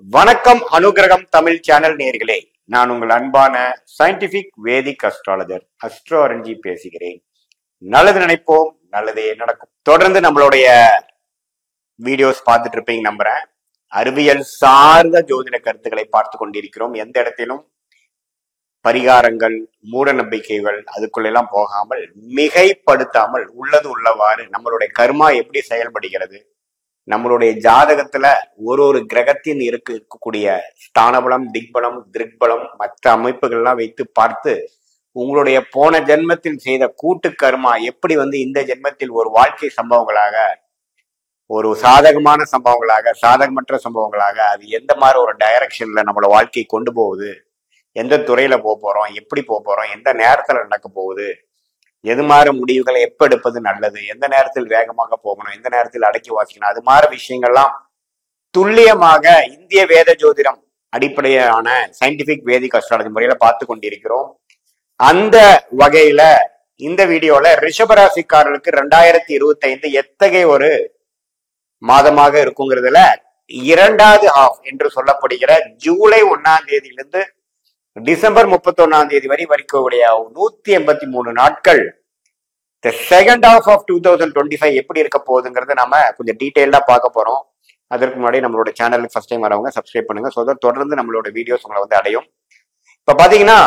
வணக்கம் அனுகிரகம் தமிழ் சேனல் நேயர்களே, நான் உங்கள் அன்பான சயின்டிபிக் வேதிக் அஸ்ட்ராலஜர் அஸ்ட்ரோ அரஞ்சி பேசுகிறேன். நல்லது நினைப்போம், நல்லதே நடக்கும். தொடர்ந்து நம்மளுடைய வீடியோஸ் பார்த்துட்டு இருப்பீங்க நம்புறேன். அறிவியல் சார்ந்த ஜோதிட கருத்துக்களை பார்த்து கொண்டிருக்கிறோம். எந்த இடத்திலும் பரிகாரங்கள், மூட நம்பிக்கைகள் அதுக்குள்ளெல்லாம் போகாமல், மிகைப்படுத்தாமல் உள்ளது உள்ளவாறு நம்மளுடைய கர்மா எப்படி செயல்படுகிறது, நம்மளுடைய ஜாதகத்துல ஒரு கிரகத்தின் இருக்கக்கூடிய ஸ்தானபலம், திக்பலம், திருக்பலம், மற்ற அமைப்புகள்லாம் வைத்து பார்த்து உங்களுடைய போன ஜென்மத்தில் செய்த கூட்டு கர்மா எப்படி இந்த ஜென்மத்தில் ஒரு வாழ்க்கை சம்பவங்களாக, ஒரு சாதகமான சம்பவங்களாக, சாதகமற்ற சம்பவங்களாக, அது எந்த மாதிரி ஒரு டைரக்ஷன்ல நம்மளோட வாழ்க்கையை கொண்டு போகுது, எந்த துறையில போறோம், எப்படி போறோம், எந்த நேரத்துல நடக்க போகுது, எது மாதிரி முடிவுகளை எப்ப எடுப்பது நல்லது, எந்த நேரத்தில் வேகமாக போகணும், எந்த நேரத்தில் அடக்கி வாசிக்கணும், அது மாதிரி விஷயங்கள்லாம் துல்லியமாக இந்திய வேத ஜோதிடம் அடிப்படையான சயின்டிபிக் வேதிக் அஸ்ட்ராலஜி முறையில பார்த்து கொண்டிருக்கிறோம். அந்த வகையில இந்த வீடியோல ரிஷபராசிக்காரர்களுக்கு 2025 எத்தகைய ஒரு மாதமாக இருக்குங்கிறதுல இரண்டாவது ஹாஃப் என்று சொல்லப்படுகிற ஜூலை 1ஆம் தேதியிலிருந்து டிசம்பர் 31ஆம் தேதி வரைக்கும் 183 நாட்கள் the second half of 2025 எப்படி இருக்க போகுதுங்கிறத நாம கொஞ்சம் டீட்டெயிலா பார்க்க போறோம். அதற்கு முன்னாடி நம்மளோட சேனலுக்கு ஃபர்ஸ்ட் டைம் வரவங்க சப்ஸ்கிரைப் பண்ணுங்க. ஸோ தொடர்ந்து நம்மளோட வீடியோஸ் உங்களை அடையும். இப்ப பாத்தீங்கன்னா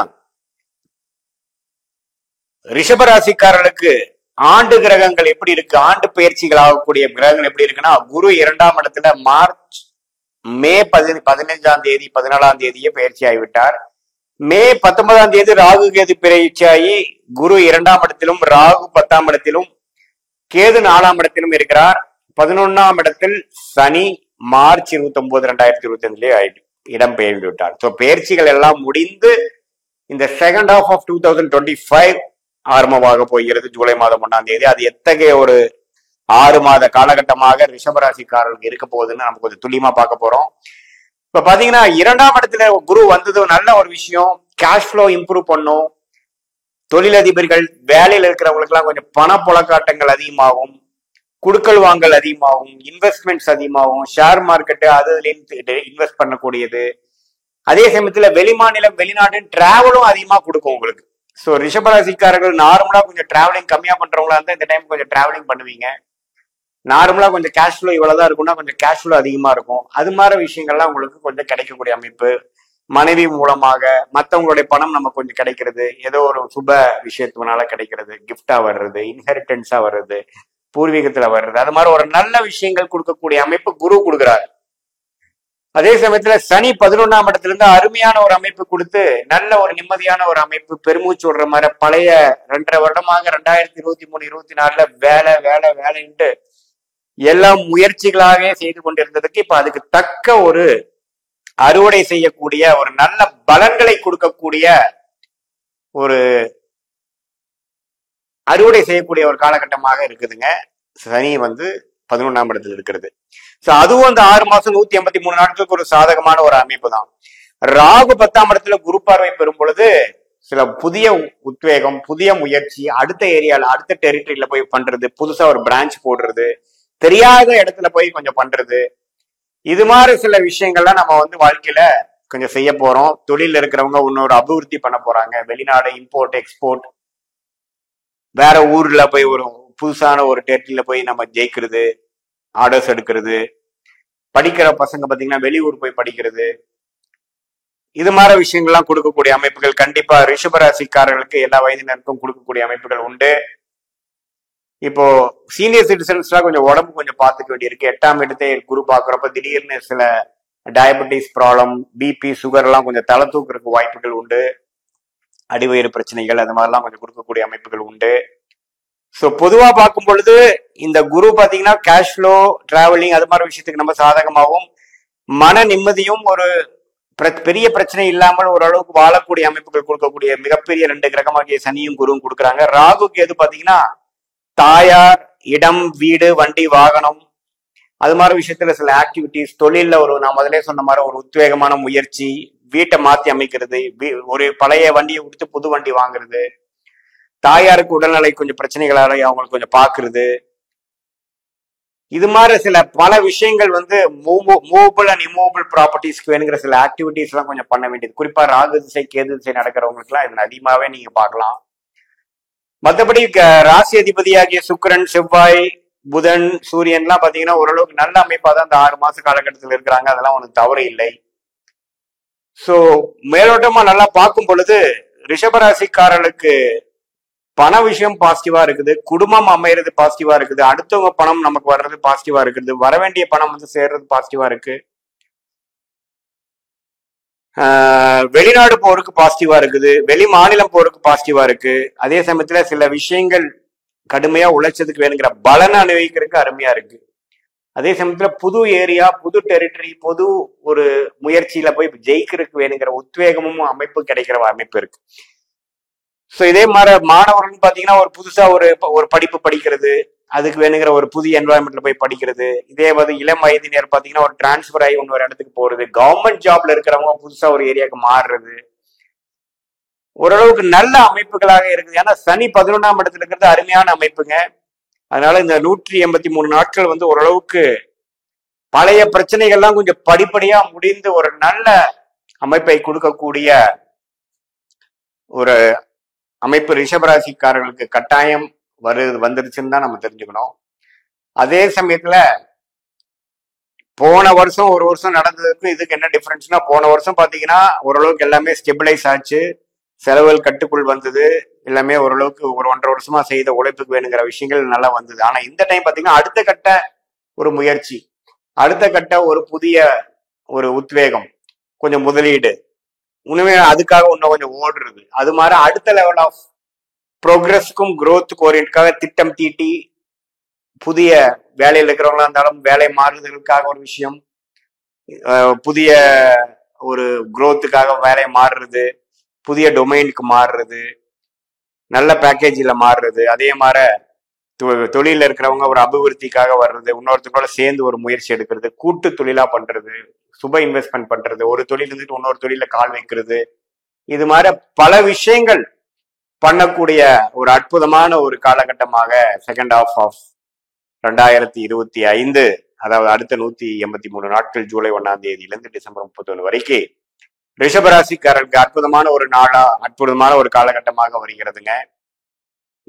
ரிஷபராசிக்காரர்களுக்கு ஆண்டு கிரகங்கள் எப்படி இருக்கு, ஆண்டு பயிற்சிகள் ஆகக்கூடிய கிரகங்கள் எப்படி இருக்குன்னா, குரு 2ஆம் இடத்துல மே 15ஆம் தேதி 14ஆம் தேதியே பயிற்சி ஆகிவிட்டார். மே 19ஆம் தேதி ராகு கேது பயிற்சியாகி குரு 2ஆம் இடத்திலும், ராகு 10ஆம் இடத்திலும், கேது 4ஆம் இடத்திலும் இருக்கிறார். 11ஆம் இடத்தில் சனி மார்ச் 29, 2025 இடம் பெயர்ந்து விட்டார். ஸோ பயிற்சிகள் எல்லாம் முடிந்து இந்த செகண்ட் ஹாஃப் ஆஃப் 2025 ஆரம்பமாக போகிறது. ஜூலை மாதம் 1ஆம் தேதி. அது எத்தகைய ஒரு 6 மாத காலகட்டமாக ரிஷபராசிக்காரர்களுக்கு இருக்க போகுதுன்னு நம்ம கொஞ்சம் துல்லியமா பார்க்க போறோம். இப்ப பாத்தீங்கன்னா 2ஆம் இடத்துல குரு வந்தது நல்ல ஒரு விஷயம். கேஷ் ஃப்ளோ இம்ப்ரூவ் பண்ணும். தொழிலதிபர்கள், வேலையில இருக்கிறவங்களுக்கு எல்லாம் கொஞ்சம் பணப்புழக்காட்டங்கள் அதிகமாகும், குடுக்கல் வாங்கல் அதிகமாகும், இன்வெஸ்ட்மெண்ட்ஸ் அதிகமாகும், ஷேர் மார்க்கெட்டு அதுல இன்வெஸ்ட் பண்ணக்கூடியது. அதே சமயத்துல வெளிமாநிலம், வெளிநாட்டு டிராவலும் அதிகமா கொடுக்கும் உங்களுக்கு. ஸோ ரிஷபராசிக்காரர்கள் நார்மலா கொஞ்சம் டிராவலிங் கம்மியா பண்றவங்களா இருந்தா இந்த டைம் கொஞ்சம் டிராவலிங் பண்ணுவீங்க. நார்மலா கொஞ்சம் கேஷ் ஃப்ளோ இவ்வளவுதான் இருக்கும்னா கொஞ்சம் கேஷ் ஃப்ளோ அதிகமா இருக்கும். அது மாதிரி விஷயங்கள்லாம் உங்களுக்கு கொஞ்சம் கிடைக்கக்கூடிய அமைப்பு. மனைவி மூலமாக மற்றவங்களுடைய பணம் நம்ம கொஞ்சம் கிடைக்கிறது, ஏதோ ஒரு சுப விஷயத்தினால கிடைக்கிறது, கிஃப்டா வர்றது, இன்ஹெரிட்டன்ஸா வர்றது, பூர்வீகத்துல வர்றது, அது மாதிரி ஒரு நல்ல விஷயங்கள் கொடுக்கக்கூடிய அமைப்பு குரு கொடுக்குறாரு. அதே சமயத்துல சனி 11ஆம் இடத்துல இருந்து அருமையான ஒரு அமைப்பு கொடுத்து நல்ல ஒரு நிம்மதியான ஒரு அமைப்பு, பெருமூச்சு விடுற மாதிரி. பழைய 2.5 வருடமாக 2023, 24 வேலை வேலை வேலைன்ட்டு எல்லாம் முயற்சிகளாக செய்து கொண்டிருந்ததுக்கு இப்ப அதுக்கு தக்க ஒரு அறுவடை செய்யக்கூடிய ஒரு நல்ல பலன்களை கொடுக்கக்கூடிய ஒரு அறுவடை செய்யக்கூடிய ஒரு காலகட்டமாக இருக்குதுங்க. சனி 11ஆம் இடத்துல இருக்கிறது. சோ அதுவும் அந்த 6 மாசம் 183 நாட்களுக்கு ஒரு சாதகமான ஒரு அமைப்பு தான். ராகு 10ஆம் இடத்துல குரு பார்வை பெறும் பொழுது சில புதிய உத்வேகம், புதிய முயற்சி, அடுத்த ஏரியால அடுத்த டெரிட்டரியில போய் பண்றது, புதுசா ஒரு பிரான்ச் போடுறது, தெரியாத இடத்துல போய் கொஞ்சம் பண்றது, இது மாதிரி சில விஷயங்கள்லாம் நம்ம வாழ்க்கையில கொஞ்சம் செய்ய போறோம். தொழில இருக்கிறவங்க இன்னொரு அபிவிருத்தி பண்ண போறாங்க. வெளிநாடு இம்போர்ட் எக்ஸ்போர்ட், வேற ஊர்ல போய் ஒரு புதுசான ஒரு டெரிட்டரியில போய் நம்ம ஜெயிக்கிறது, ஆர்டர்ஸ் எடுக்கிறது, படிக்கிற பசங்க பாத்தீங்கன்னா வெளியூர் போய் படிக்கிறது, இது மாதிரி விஷயங்கள்லாம் கொடுக்கக்கூடிய அமைப்புகள் கண்டிப்பா ரிஷபராசிக்காரர்களுக்கு எல்லா வயதினருக்கும் கொடுக்கக்கூடிய அமைப்புகள் உண்டு. இப்போ சீனியர் சிட்டிசன்ஸ்லாம் கொஞ்சம் உடம்பு கொஞ்சம் பார்த்துக்க வேண்டியிருக்கு. 8ஆம் இடத்தை குரு பார்க்குறப்ப திடீர்னு சில டயபெட்டிஸ் ப்ராப்ளம், பிபி, சுகர் எல்லாம் கொஞ்சம் தலை தூக்குறதுக்கு வாய்ப்புகள் உண்டு. அடிவயிறு பிரச்சனைகள் அது மாதிரிலாம் கொஞ்சம் கொடுக்கக்கூடிய அமைப்புகள் உண்டு. ஸோ பொதுவா பார்க்கும் பொழுது இந்த குரு பாத்தீங்கன்னா கேஷ் ஃப்ளோ, டிராவலிங் அது மாதிரி விஷயத்துக்கு நம்ம சாதகமாகவும், மன நிம்மதியும், ஒரு பெரிய பிரச்சனை இல்லாமல் ஓரளவுக்கு வாழக்கூடிய அமைப்புகள் கொடுக்கக்கூடிய மிகப்பெரிய 2 கிரகமாகிய சனியும் குருவும் கொடுக்குறாங்க. ராகு கேது பாத்தீங்கன்னா தாயார், இடம், வீடு, வண்டி, வாகனம் அது மாதிரி விஷயத்துல சில ஆக்டிவிட்டிஸ், தொழில நான் முதலே சொன்ன மாதிரி ஒரு உத்வேகமான முயற்சி, வீட்டை மாத்தி அமைக்கிறது, ஒரு பழைய வண்டியை கொடுத்து புது வண்டி வாங்குறது, தாயாருக்கு உடல்நிலை கொஞ்சம் பிரச்சனைகளால அவங்களுக்கு கொஞ்சம் பாக்குறது, இது மாதிரி சில பல விஷயங்கள் வந்து மூவபிள் அண்ட் இம்மூவபிள் ப்ராப்பர்ட்டிஸ்க்கு வேணுங்கிற சில ஆக்டிவிட்டிஸ் எல்லாம் கொஞ்சம் பண்ண வேண்டியது. குறிப்பா ராகு திசை கேது திசை நடக்கிறவங்களுக்கு எல்லாம் இது அதிகமாவே நீங்க பார்க்கலாம். மற்றபடி ராசி அதிபதியாகிய சுக்கிரன், செவ்வாய், புதன், சூரியன் எல்லாம் பாத்தீங்கன்னா ஓரளவுக்கு நல்ல அமைப்பா தான் இந்த 6 மாச காலகட்டத்தில் இருக்கிறாங்க. அதெல்லாம் ஒன்றும் தவறு இல்லை. சோ மேலோட்டமா நல்லா பார்க்கும் பொழுது ரிஷபராசிக்காரர்களுக்கு பண விஷயம் பாசிட்டிவா இருக்குது, குடும்பம் அமைகிறது பாசிட்டிவா இருக்குது, அடுத்தவங்க பணம் நமக்கு வர்றது பாசிட்டிவா இருக்குது, வர வேண்டிய பணம் வந்து சேர்றது பாசிட்டிவா இருக்கு, வெளிநாடு போறதுக்கு பாசிட்டிவா இருக்குது, வெளி மாநிலம் போறதுக்கு பாசிட்டிவா இருக்கு. அதே சமயத்துல சில விஷயங்கள் கடுமையா உழைச்சதுக்கு வேணுங்கிற பலனை அனுபவிக்கிறதுக்கு அருமையா இருக்கு. அதே சமயத்துல புது ஏரியா, புது டெரிட்டரி, புது ஒரு முயற்சியில போய் ஜெயிக்கிறதுக்கு வேணுங்கிற உத்வேகமும் அமைப்பு கிடைக்கிற அமைப்பு இருக்கு. ஸோ இதே மாதிரி மாணவர்கள் பாத்தீங்கன்னா ஒரு புதுசா ஒரு படிப்பு படிக்கிறது, அதுக்கு வேணுங்கிற ஒரு புதிய என்வாயன்மெண்ட்ல போய் படிக்கிறது. இதே மாதிரி இளம் வயதினர் பாத்தீங்கன்னா ஒரு டிரான்ஸ்பர் ஆகி இன்னொரு இடத்துக்கு போறது, கவர்மெண்ட் ஜாப்ல இருக்கிறவங்க புதுசா ஒரு ஏரியாவுக்கு மாறுறது, ஓரளவுக்கு நல்ல அமைப்புகளாக இருக்குது. ஏன்னா சனி 11ஆம் இடத்துல இருக்கிறது அருமையான அமைப்புங்க. அதனால இந்த 183 நாட்கள் வந்து ஓரளவுக்கு பழைய பிரச்சனைகள்லாம் கொஞ்சம் படிப்படியா முடிந்து ஒரு நல்ல அமைப்பை கொடுக்கக்கூடிய ஒரு அமைப்பு ரிஷபராசிக்காரர்களுக்கு கட்டாயம் வந்துருச்சுன்னு தான் நம்ம தெரிஞ்சுக்கணும். அதே சமயத்துல போன வருஷம் ஒரு வருஷம் நடந்ததுக்கு இதுக்கு என்ன டிஃபரன்ஸ்னா, போன வருஷம் பாத்தீங்கன்னா ஓரளவுக்கு எல்லாமே ஸ்டெபிளைஸ் ஆச்சு, செலவுகள் கட்டுக்குள் வந்தது, எல்லாமே ஓரளவுக்கு ஒரு 1.5 வருஷமா செய்த உழைப்புக்கு வேணுங்கிற விஷயங்கள் நல்லா வந்தது. ஆனா இந்த டைம் பாத்தீங்கன்னா அடுத்த கட்ட ஒரு முயற்சி, அடுத்த கட்ட ஒரு புதிய ஒரு உத்வேகம், கொஞ்சம் முதலீடு, உண்மையே அதுக்காக இன்னும் கொஞ்சம் ஓடுறது, அது மாதிரி அடுத்த லெவல் ஆஃப் ப்ரோக்ரஸ்க்கும் குரோத்துக்கு ஓரியன்ட்காக திட்டம் தீட்டி புதிய வேலையில் இருக்கிறவங்களா இருந்தாலும் வேலை மாறுதலுக்காக ஒரு விஷயம், புதிய ஒரு குரோத்துக்காக வேலை மாறுறது, புதிய டொமைனுக்கு மாறுறது, நல்ல பேக்கேஜில் மாறுறது, அதே மாதிரி தொழில இருக்கிறவங்க ஒரு அபிவிருத்திக்காக வர்றது, இன்னொருத்தரோட சேர்ந்து ஒரு முயற்சி எடுக்கிறது, கூட்டு தொழிலா பண்றது, சுப இன்வெஸ்ட்மெண்ட் பண்றது, ஒரு தொழில் இருந்துட்டு இன்னொரு தொழில கால் வைக்கிறது, இது மாதிரி பல விஷயங்கள் பண்ணக்கூடிய ஒரு அற்புதமான ஒரு காலகட்டமாக செகண்ட் ஹாஃப் ஆஃப் 2025, அதாவது அடுத்த 183 நாட்கள் ஜூலை 1ஆம் தேதியிலிருந்து டிசம்பர் 31 வரைக்கும் ரிஷபராசிக்காரர்களுக்கு அற்புதமான ஒரு நாளா, அற்புதமான ஒரு காலகட்டமாக வருகிறதுங்க.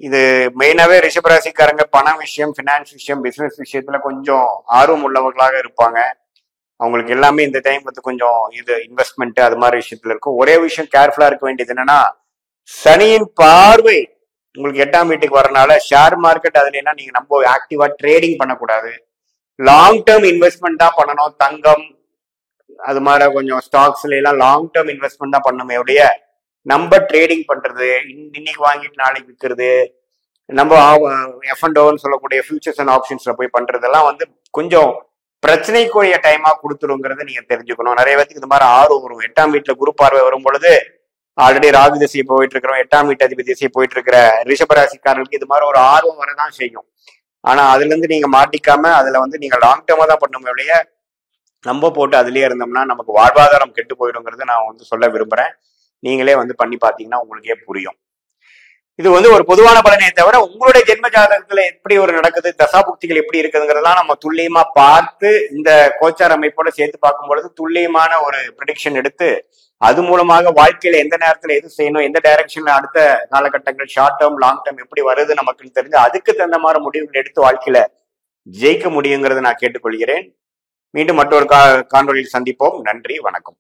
இது மெயினாவே ரிஷபராசிக்காரங்க பண விஷயம், பினான்ஸ் விஷயம், பிசினஸ் விஷயத்துல கொஞ்சம் ஆர்வம் உள்ளவர்களாக இருப்பாங்க. அவங்களுக்கு எல்லாமே இந்த டைம் வந்து கொஞ்சம் இது இன்வெஸ்ட்மெண்ட் அது மாதிரி விஷயத்துல இருக்கும். ஒரே விஷயம் கேர்ஃபுல்லா இருக்க வேண்டியது என்னன்னா, சனியின் பார்வை உங்களுக்கு 8ஆம் வீட்டுக்கு வரனால ஷேர் மார்க்கெட் அதுல நீங்க நம்ம ஆக்டிவா ட்ரேடிங் பண்ணக்கூடாது, லாங் டேர்ம் இன்வெஸ்ட்மெண்ட் தான் பண்ணணும். தங்கம் அது மாதிரி கொஞ்சம் ஸ்டாக்ஸ்ல எல்லாம் லாங் டேர்ம் இன்வெஸ்ட்மெண்ட் தான் பண்ணணுமே ஒழிய நம்ம ட்ரேடிங் பண்றது, இன்னைக்கு வாங்கிட்டு நாளைக்கு விற்கிறது, நம்ம F&Oன்னு சொல்லக்கூடிய ஃபியூச்சர்ஸ் அண்ட் ஆப்ஷன்ஸ்ல போய் பண்றதெல்லாம் வந்து கொஞ்சம் பிரச்சனைக்குரிய டைமா கொடுத்துருங்கிறத நீங்க தெரிஞ்சுக்கணும். நிறைய பேருக்கு இது மாதிரி ஆர்வம் வரும். 8ஆம் வீட்டுல குரு பார்வை வரும் பொழுது ஆல்ரெடி ராகு திசை போயிட்டு இருக்கிறோம், 8ஆம் வீட்டு அதிபதி திசை போயிட்டு இருக்கிற ரிஷபராசிக்காரர்களுக்கு இது மாதிரி ஒரு ஆர்வம் வரதான் செய்யும். ஆனா அதுல இருந்து நீங்க மாட்டிக்காம அதுல வந்து நீங்க லாங் டேர்மா தான் பண்ணணும் இல்லையா, நம்ம போட்டு அதுலயே இருந்தோம்னா நமக்கு வாழ்வாதாரம் கெட்டு போயிடுங்கிறத நான் வந்து சொல்ல விரும்புறேன். நீங்களே வந்து பண்ணி பார்த்தீங்கன்னா உங்களுக்கே புரியும். இது வந்து ஒரு பொதுவான பலனே தவிர உங்களுடைய ஜென்ம ஜாதகத்துல எப்படி ஒரு நடக்குது, தசாபுக்திகள் எப்படி இருக்குதுங்கிறதெல்லாம் நம்ம துல்லியமா பார்த்து இந்த கோச்சார் அமைப்போட சேர்த்து பார்க்கும் பொழுது துல்லியமான ஒரு ப்ரெடிக்ஷன் எடுத்து அது மூலமாக வாழ்க்கையில எந்த நேரத்துல எது செய்யணும், எந்த டைரக்ஷன்ல அடுத்த காலகட்டங்கள் ஷார்ட் டேர்ம் லாங் டேர்ம் எப்படி வருது நமக்கு தெரிஞ்சு அதுக்கு தகுந்த மாதிரி முடிவுகள் எடுத்து வாழ்க்கையில ஜெயிக்க முடியுங்கிறத நான் கேட்டுக்கொள்கிறேன். மீண்டும் மற்றொரு காணொலியில் சந்திப்போம். நன்றி, வணக்கம்.